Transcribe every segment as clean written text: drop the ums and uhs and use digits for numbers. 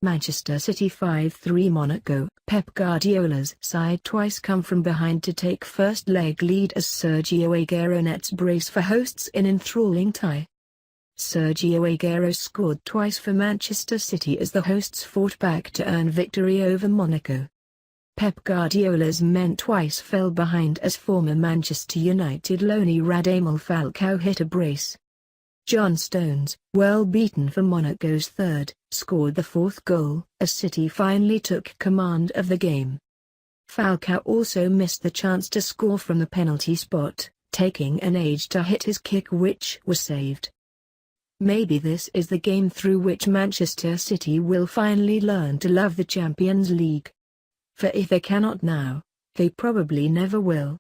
Manchester City 5-3 Monaco. Pep Guardiola's side twice come from behind to take first leg lead as Sergio Aguero nets brace for hosts in enthralling tie. Sergio Aguero scored twice for Manchester City as the hosts fought back to earn victory over Monaco. Pep Guardiola's men twice fell behind as former Manchester United loanee Radamel Falcao hit a brace. John Stones, well beaten for Monaco's third, scored the fourth goal as City finally took command of the game. Falcao also missed the chance to score from the penalty spot, taking an age to hit his kick which was saved. Maybe this is the game through which Manchester City will finally learn to love the Champions League. For if they cannot now, they probably never will.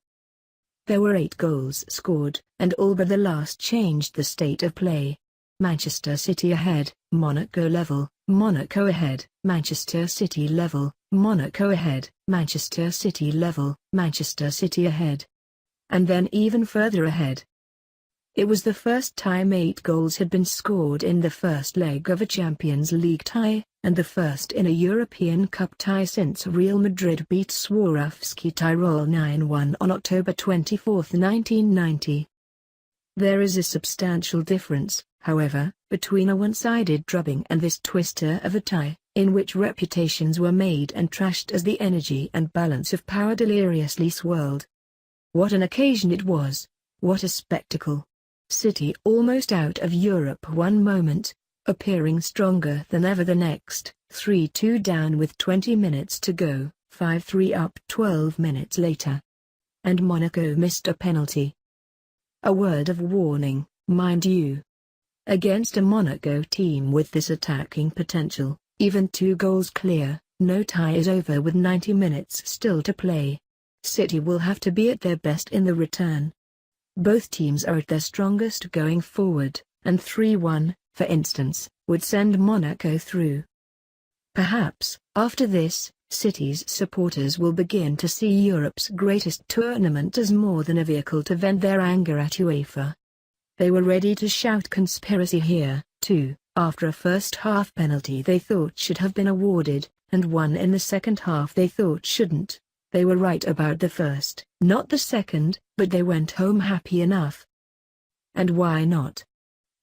There were 8 goals scored, and all but the last changed the state of play. Manchester City ahead, Monaco level, Monaco ahead, Manchester City level, Monaco ahead, Manchester City level, Manchester City ahead. And then even further ahead. It was the first time 8 goals had been scored in the first leg of a Champions League tie, and the first in a European Cup tie since Real Madrid beat Swarovski Tirol 9-1 on October 24, 1990. There is a substantial difference, however, between a one-sided drubbing and this twister of a tie, in which reputations were made and trashed as the energy and balance of power deliriously swirled. What an occasion it was! What a spectacle! City almost out of Europe one moment, appearing stronger than ever the next, 3-2 down with 20 minutes to go, 5-3 up 12 minutes later. And Monaco missed a penalty. A word of warning, mind you. Against a Monaco team with this attacking potential, even 2 goals clear, no tie is over with 90 minutes still to play. City will have to be at their best in the return. Both teams are at their strongest going forward, and 3-1, for instance, would send Monaco through. Perhaps, after this, City's supporters will begin to see Europe's greatest tournament as more than a vehicle to vent their anger at UEFA. They were ready to shout conspiracy here, too, after a first-half penalty they thought should have been awarded, and one in the second half they thought shouldn't. They were right about the first, not the second, but they went home happy enough. And why not?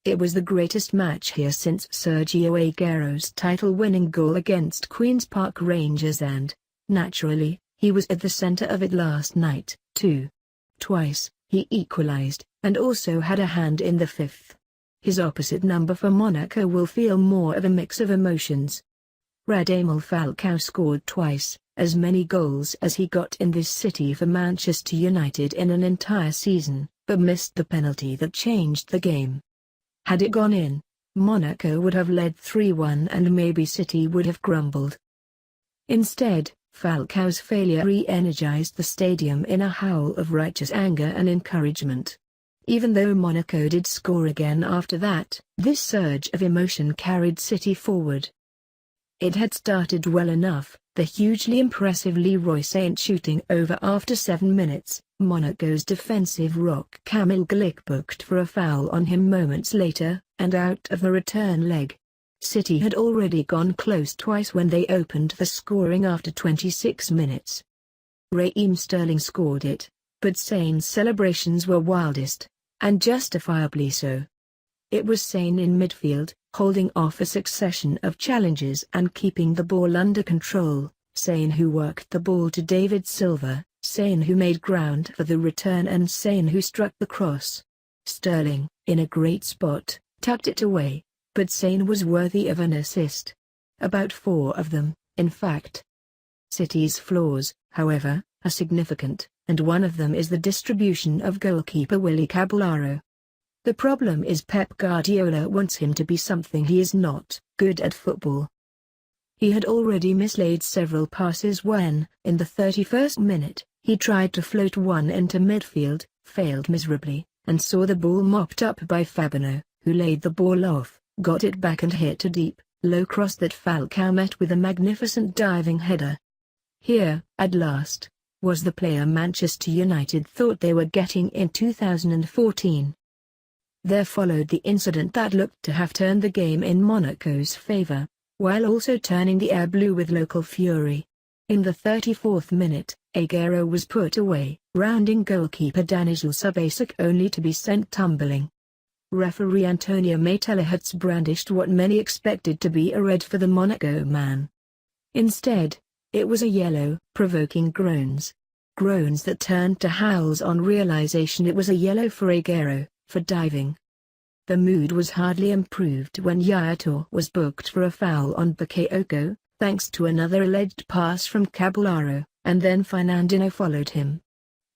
It was the greatest match here since Sergio Aguero's title-winning goal against Queen's Park Rangers and, naturally, he was at the center of it last night, too. Twice, he equalized, and also had a hand in the 5th. His opposite number for Monaco will feel more of a mix of emotions. Radamel Falcao scored twice, as many goals as he got in this city for Manchester United in an entire season, but missed the penalty that changed the game. Had it gone in, Monaco would have led 3-1 and maybe City would have grumbled. Instead, Falcao's failure re-energized the stadium in a howl of righteous anger and encouragement. Even though Monaco did score again after that, this surge of emotion carried City forward. It had started well enough, the hugely impressive Leroy Saint shooting over after 7 minutes, Monaco's defensive rock Kamil Glik booked for a foul on him moments later, and out of the return leg. City had already gone close twice when they opened the scoring after 26 minutes. Raheem Sterling scored it, but Saint's celebrations were wildest, and justifiably so. It was Saint in midfield, holding off a succession of challenges and keeping the ball under control, Saint who worked the ball to David Silva, Saint who made ground for the return and Saint who struck the cross. Sterling, in a great spot, tucked it away, but Saint was worthy of an assist. About 4 of them, in fact. City's flaws, however, are significant, and one of them is the distribution of goalkeeper Willy Caballero. The problem is Pep Guardiola wants him to be something he is not, good at football. He had already mislaid several passes when, in the 31st minute, he tried to float one into midfield, failed miserably, and saw the ball mopped up by Fabinho, who laid the ball off, got it back and hit a deep, low cross that Falcao met with a magnificent diving header. Here, at last, was the player Manchester United thought they were getting in 2014. There followed the incident that looked to have turned the game in Monaco's favor. while also turning the air blue with local fury. In the 34th minute, Aguero was put away, rounding goalkeeper Danijel Subasic only to be sent tumbling. Referee Antonio Maitelahutz brandished what many expected to be a red for the Monaco man. Instead, it was a yellow, provoking groans. Groans that turned to howls on realization it was a yellow for Aguero, for diving. The mood was hardly improved when Yaya Toure was booked for a foul on Bakayoko, thanks to another alleged pass from Caballero, and then Fernandinho followed him.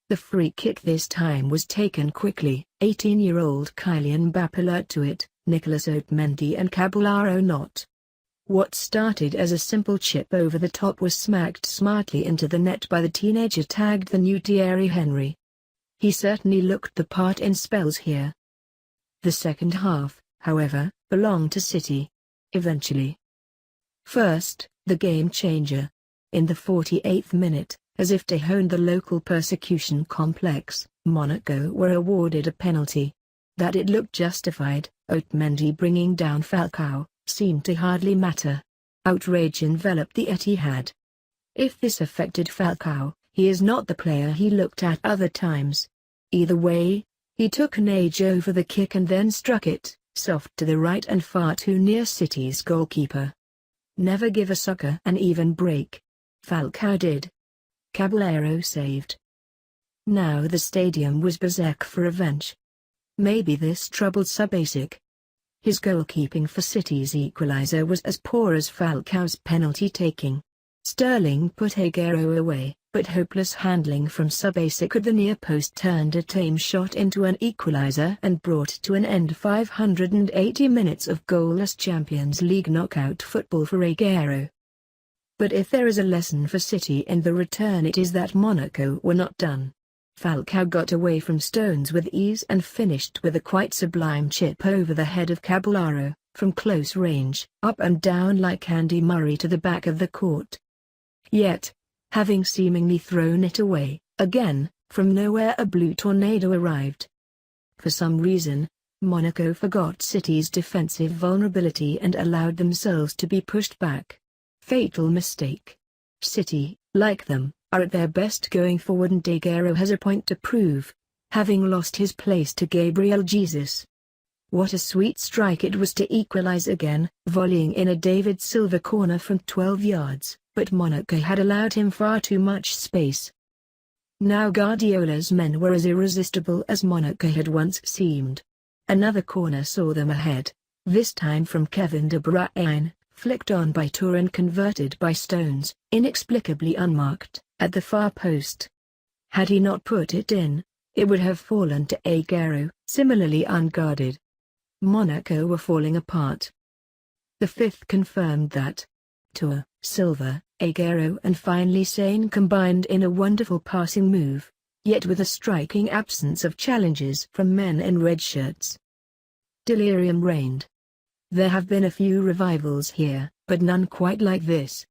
The free kick this time was taken quickly, 18-year-old Kylian Mbappé alert to it, Nicolas Otamendi and Caballero not. What started as a simple chip over the top was smacked smartly into the net by the teenager tagged the new Thierry Henry. He certainly looked the part in spells here. The second half, however, belonged to City. Eventually. First, the game changer. In the 48th minute, as if to hone the local persecution complex, Monaco were awarded a penalty. That it looked justified, Otamendi bringing down Falcao, seemed to hardly matter. Outrage enveloped the Etihad. If this affected Falcao, he is not the player he looked at other times. Either way, he took an edge over the kick and then struck it, soft to the right and far too near City's goalkeeper. Never give a soccer an even break. Falcao did. Caballero saved. Now the stadium was berserk for revenge. Maybe this troubled Subasic. His goalkeeping for City's equalizer was as poor as Falcao's penalty-taking. Sterling put Aguero away, but hopeless handling from Subasic at the near post turned a tame shot into an equalizer and brought to an end 580 minutes of goalless Champions League knockout football for Aguero. But if there is a lesson for City in the return, it is that Monaco were not done. Falcao got away from Stones with ease and finished with a quite sublime chip over the head of Caballero, from close range, up and down like Andy Murray to the back of the court. Yet, having seemingly thrown it away, again, from nowhere a blue tornado arrived. For some reason, Monaco forgot City's defensive vulnerability and allowed themselves to be pushed back. Fatal mistake. City, like them, are at their best going forward and Aguero has a point to prove, having lost his place to Gabriel Jesus. What a sweet strike it was to equalize again, volleying in a David Silva corner from 12 yards, but Monaco had allowed him far too much space. Now Guardiola's men were as irresistible as Monaco had once seemed. Another corner saw them ahead, this time from Kevin De Bruyne, flicked on by Toure and converted by Stones, inexplicably unmarked, at the far post. Had he not put it in, it would have fallen to Aguero, similarly unguarded. Monaco were falling apart. The fifth confirmed that. Toure, Silva, Aguero and finally Sane combined in a wonderful passing move, yet with a striking absence of challenges from men in red shirts. Delirium reigned. There have been a few revivals here, but none quite like this.